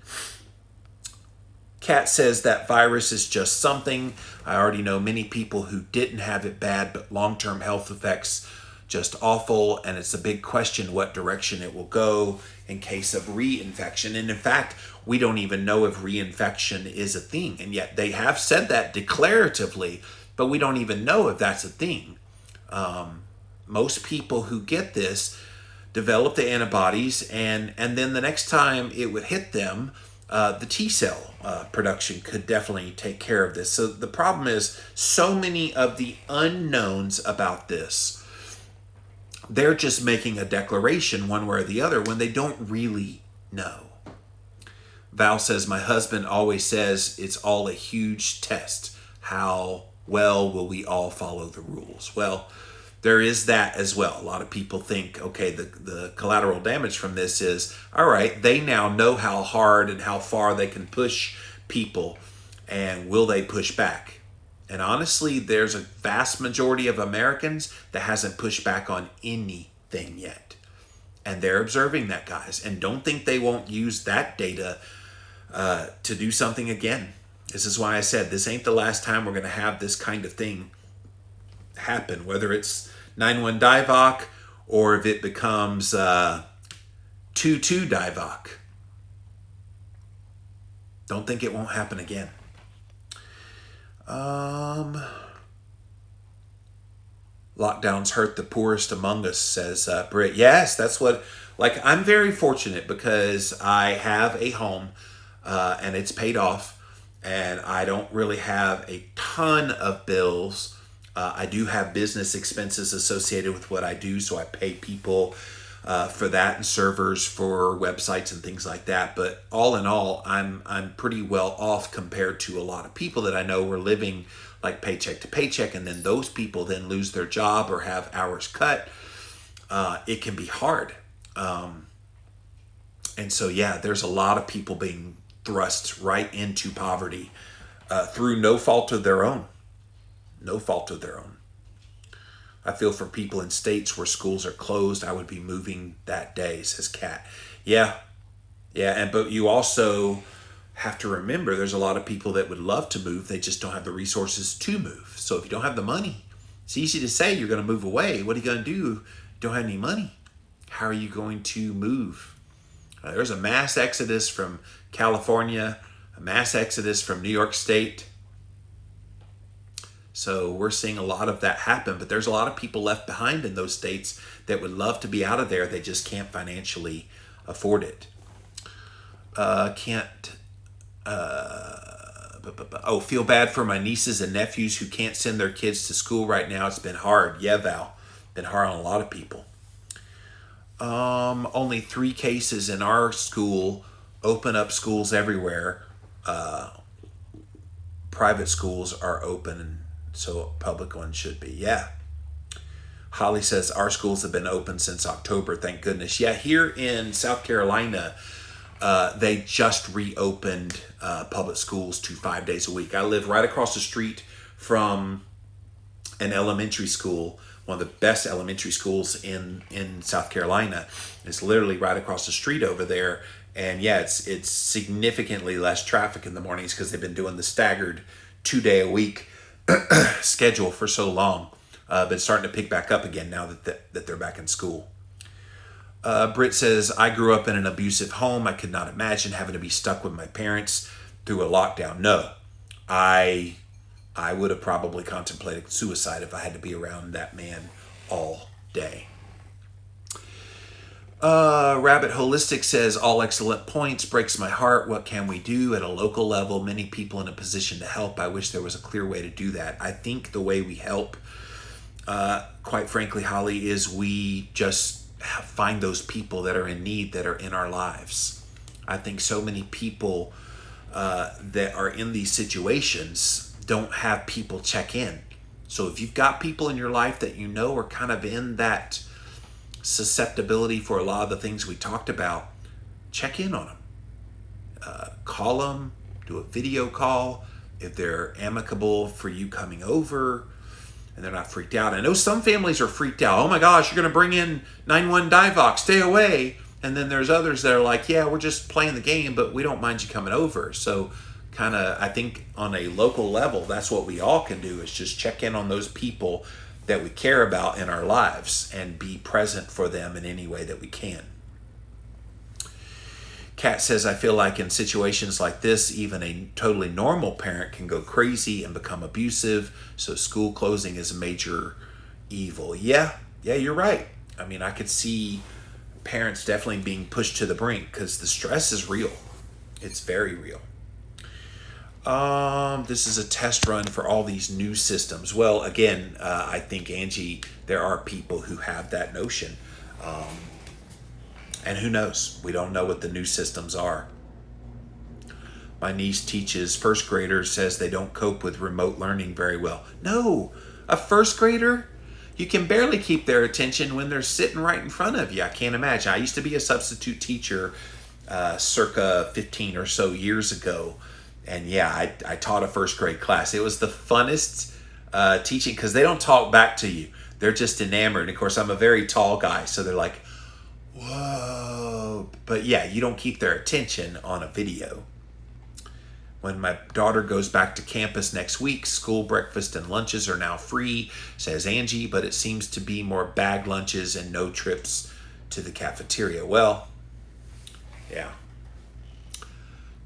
Kat says that virus is just something. I already know many people who didn't have it bad, but long-term health effects just awful, and it's a big question what direction it will go in case of reinfection. And in fact, we don't even know if reinfection is a thing, and yet they have said that declaratively, but we don't even know if that's a thing. Most people who get this develop the antibodies, and then the next time it would hit them, the T cell production could definitely take care of this. So the problem is so many of the unknowns about this, they're just making a declaration one way or the other when they don't really know. Val says, my husband always says it's all a huge test. How well will we all follow the rules? Well, there is that as well. A lot of people think, okay, the collateral damage from this is, all right, they now know how hard and how far they can push people, and will they push back? And honestly, there's a vast majority of Americans that hasn't pushed back on anything yet. And they're observing that, guys. And don't think they won't use that data to do something again. This is why I said this ain't the last time we're going to have this kind of thing happen, whether it's 9-1 DIVOC or if it becomes 2-2 DIVOC. Don't think it won't happen again. Lockdowns hurt the poorest among us, says Britt. Yes, that's what, like, I'm very fortunate because I have a home and it's paid off, and I don't really have a ton of bills. I do have business expenses associated with what I do, so I pay people for that, and servers for websites and things like that. But all in all, I'm pretty well off compared to a lot of people that I know were living like paycheck to paycheck, and then those people then lose their job or have hours cut. It can be hard. And so, yeah, there's a lot of people being thrust right into poverty through no fault of their own. No fault of their own. I feel for people in states where schools are closed. I would be moving that day, says Kat. Yeah, but you also have to remember there's a lot of people that would love to move. They just don't have the resources to move. So if you don't have the money, it's easy to say you're going to move away. What are you going to do? You don't have any money. How are you going to move? There's a mass exodus from California, a mass exodus from New York State. So we're seeing a lot of that happen, but there's a lot of people left behind in those states that would love to be out of there. They just can't financially afford it. Feel bad for my nieces and nephews who can't send their kids to school right now. It's been hard. Yeah, Val, been hard on a lot of people. Only 3 cases in our school. Open up schools everywhere. Private schools are open, so public ones should be. Yeah. Holly says our schools have been open since October. Thank goodness. Yeah, here in South Carolina, they just reopened public schools to 5 days a week. I live right across the street from an elementary school, one of the best elementary schools in South Carolina. It's literally right across the street over there. And yeah, it's significantly less traffic in the mornings because they've been doing the staggered 2-day-a-week schedule for so long. But it's starting to pick back up again now that they're back in school. Britt says, I grew up in an abusive home. I could not imagine having to be stuck with my parents through a lockdown. No, I would have probably contemplated suicide if I had to be around that man all day. Rabbit Holistic says, all excellent points, breaks my heart. What can we do at a local level? Many people in a position to help. I wish there was a clear way to do that. I think the way we help, quite frankly, Holly, is we just find those people that are in need, that are in our lives. I think so many people that are in these situations don't have people check in. So if you've got people in your life that you know are kind of in that susceptibility for a lot of the things we talked about, check in on them. Call them, do a video call. If they're amicable for you coming over and they're not freaked out. I know some families are freaked out. Oh my gosh, you're going to bring in 9-1 DIVOC, stay away. And then there's others that are like, yeah, we're just playing the game, but we don't mind you coming over. So kind of, I think on a local level, that's what we all can do, is just check in on those people that we care about in our lives and be present for them in any way that we can. Kat says, I feel like in situations like this, even a totally normal parent can go crazy and become abusive. So school closing is a major evil. Yeah, you're right. I mean, I could see parents definitely being pushed to the brink because the stress is real. It's very real. This is a test run for all these new systems. Well, again, I think, Angie, there are people who have that notion. And who knows? We don't know what the new systems are. My niece teaches first graders, says they don't cope with remote learning very well. No, a first grader, you can barely keep their attention when they're sitting right in front of you. I can't imagine. I used to be a substitute teacher circa 15 or so years ago. And yeah, I taught a first grade class. It was the funnest teaching because they don't talk back to you. They're just enamored. And of course, I'm a very tall guy, so they're like, whoa. But yeah, you don't keep their attention on a video. When my daughter goes back to campus next week, school breakfast and lunches are now free, says Angie, but it seems to be more bag lunches and no trips to the cafeteria. Well, yeah.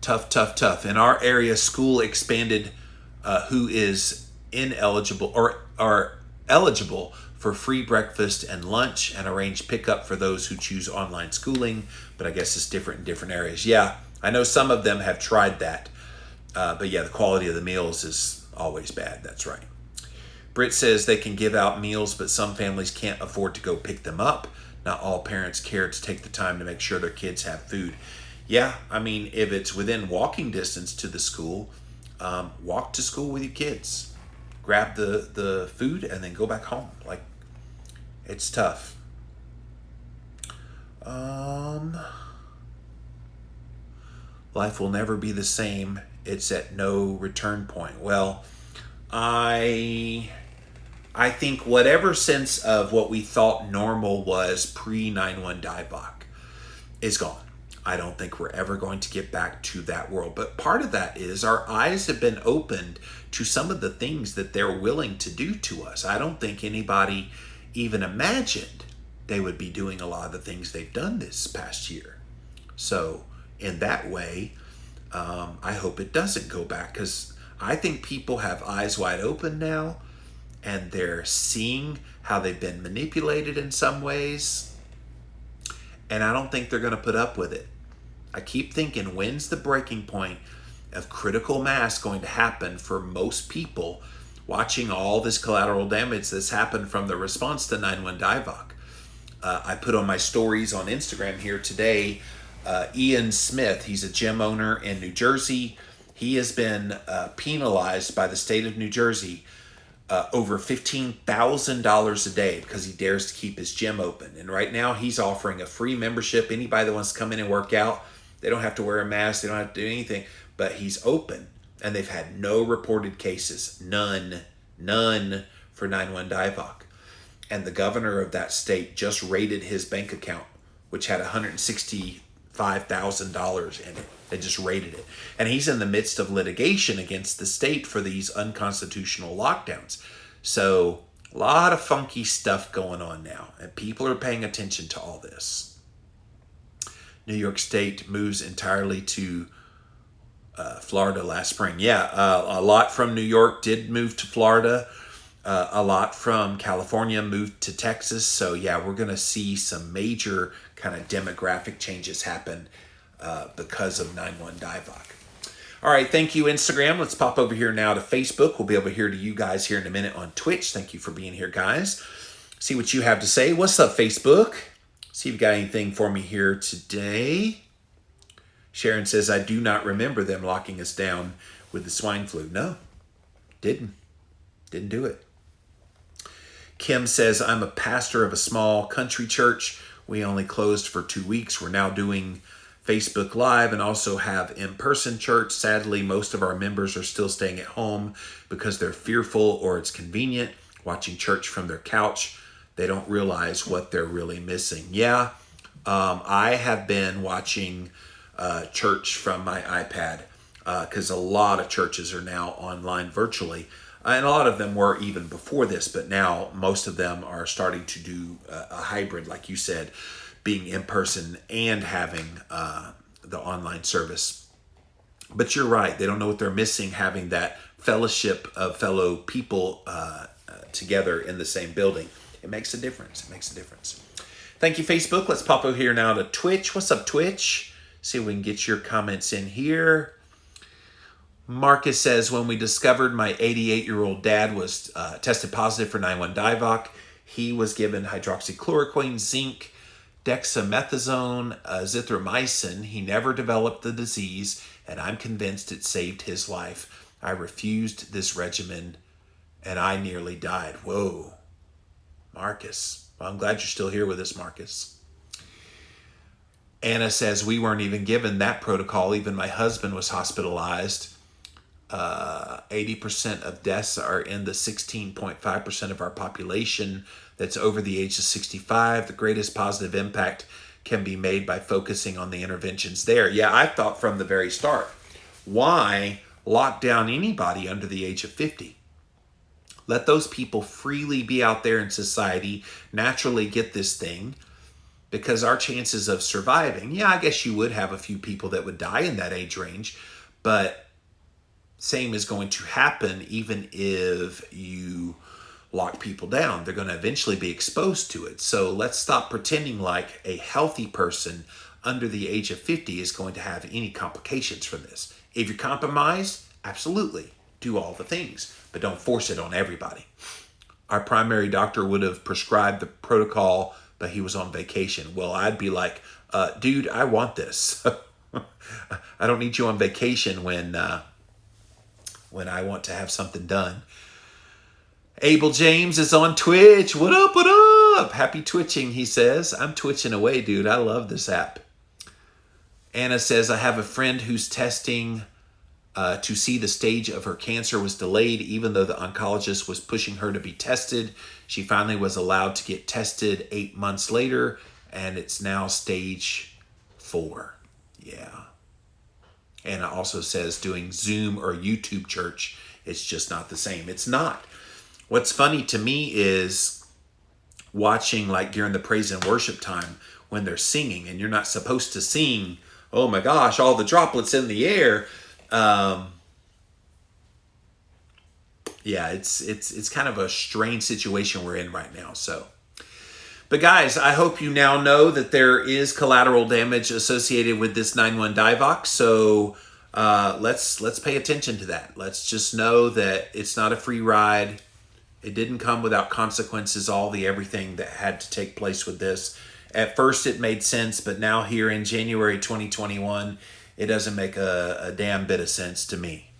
Tough. In our area, school expanded who is ineligible or are eligible for free breakfast and lunch and arrange pickup for those who choose online schooling, but I guess it's different in different areas. Yeah, I know some of them have tried that, but yeah, the quality of the meals is always bad. That's right. Britt says they can give out meals, but some families can't afford to go pick them up. Not all parents care to take the time to make sure their kids have food. Yeah, I mean, if it's within walking distance to the school, walk to school with your kids. Grab the food and then go back home. Like, it's tough. Life will never be the same. It's at no return point. Well, I think whatever sense of what we thought normal was pre-9/11 DIVOC is gone. I don't think we're ever going to get back to that world. But part of that is our eyes have been opened to some of the things that they're willing to do to us. I don't think anybody even imagined they would be doing a lot of the things they've done this past year. So in that way, I hope it doesn't go back, because I think people have eyes wide open now and they're seeing how they've been manipulated in some ways. And I don't think they're going to put up with it. I keep thinking, when's the breaking point of critical mass going to happen for most people watching all this collateral damage that's happened from the response to 9/11 DIVOC? I put on my stories on Instagram here today, Ian Smith, he's a gym owner in New Jersey. He has been penalized by the state of New Jersey over $15,000 a day because he dares to keep his gym open. And right now he's offering a free membership. Anybody that wants to come in and work out, they don't have to wear a mask, they don't have to do anything, but he's open. And they've had no reported cases, none for 9/11 DIVOC. And the governor of that state just raided his bank account, which had $165,000 in it. They just raided it. And he's in the midst of litigation against the state for these unconstitutional lockdowns. So a lot of funky stuff going on now, and people are paying attention to all this. New York State moves entirely to Florida last spring. Yeah, a lot from New York did move to Florida. A lot from California moved to Texas. So yeah, we're going to see some major kind of demographic changes happen because of 9/11 DIVOC. All right, thank you, Instagram. Let's pop over here now to Facebook. We'll be able to hear to you guys here in a minute on Twitch. Thank you for being here, guys. See what you have to say. What's up, Facebook? See if you got anything for me here today. Sharon says, I do not remember them locking us down with the swine flu. No, didn't do it. Kim says, I'm a pastor of a small country church. We only closed for 2 weeks. We're now doing Facebook Live and also have in-person church. Sadly, most of our members are still staying at home because they're fearful or it's convenient watching church from their couch. They don't realize what they're really missing. Yeah, I have been watching church from my iPad because a lot of churches are now online virtually. And a lot of them were even before this, but now most of them are starting to do a hybrid, like you said, being in person and having the online service. But you're right. They don't know what they're missing, having that fellowship of fellow people together in the same building. It makes a difference. It makes a difference. Thank you, Facebook. Let's pop over here now to Twitch. What's up, Twitch? See if we can get your comments in here. Marcus says, when we discovered my 88-year-old dad was tested positive for 9-1 DIVOC, he was given hydroxychloroquine, zinc, dexamethasone, azithromycin. He never developed the disease, and I'm convinced it saved his life. I refused this regimen, and I nearly died. Whoa, Marcus. Well, I'm glad you're still here with us, Marcus. Anna says, we weren't even given that protocol. Even my husband was hospitalized. 80% of deaths are in the 16.5% of our population that's over the age of 65. The greatest positive impact can be made by focusing on the interventions there. Yeah, I thought from the very start, why lock down anybody under the age of 50? Let those people freely be out there in society, naturally get this thing, because our chances of surviving, yeah, I guess you would have a few people that would die in that age range, but same is going to happen even if you lock people down. They're going to eventually be exposed to it. So let's stop pretending like a healthy person under the age of 50 is going to have any complications from this. If you're compromised, absolutely, do all the things, but don't force it on everybody. Our primary doctor would have prescribed the protocol, but he was on vacation. Well, I'd be like, dude, I want this. I don't need you on vacation when I want to have something done. Abel James is on Twitch. What up, what up? Happy twitching, he says. I'm twitching away, dude. I love this app. Anna says, I have a friend who's testing to see the stage of her cancer was delayed, even though the oncologist was pushing her to be tested. She finally was allowed to get tested 8 months later, and it's now stage 4. Yeah. Anna also says doing Zoom or YouTube church, it's just not the same. It's not. What's funny to me is watching like during the praise and worship time when they're singing and you're not supposed to sing, oh my gosh, all the droplets in the air. Yeah, it's kind of a strange situation we're in right now. So, but guys, I hope you now know that there is collateral damage associated with this 9-1 DIVOC. So let's pay attention to that. Let's just know that it's not a free ride. It didn't come without consequences, everything that had to take place with this. At first it made sense, but now here in January 2021, it doesn't make a damn bit of sense to me.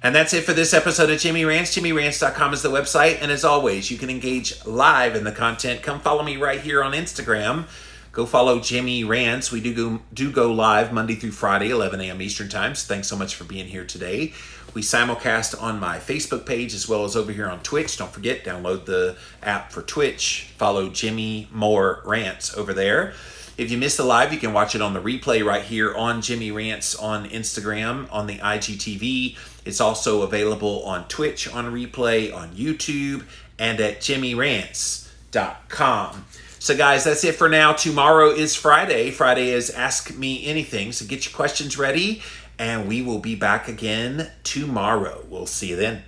And that's it for this episode of Jimmy Rants. JimmyRants.com is the website. And as always, you can engage live in the content. Come follow me right here on Instagram. Go follow Jimmy Rants. We do go live Monday through Friday, 11 a.m. Eastern Time. So thanks so much for being here today. We simulcast on my Facebook page as well as over here on Twitch. Don't forget, download the app for Twitch. Follow Jimmy More Rants over there. If you missed the live, you can watch it on the replay right here on Jimmy Rants on Instagram, on the IGTV. It's also available on Twitch on replay, on YouTube, and at JimmyRants.com. So guys, that's it for now. Tomorrow is Friday. Friday is Ask Me Anything. So get your questions ready, and we will be back again tomorrow. We'll see you then.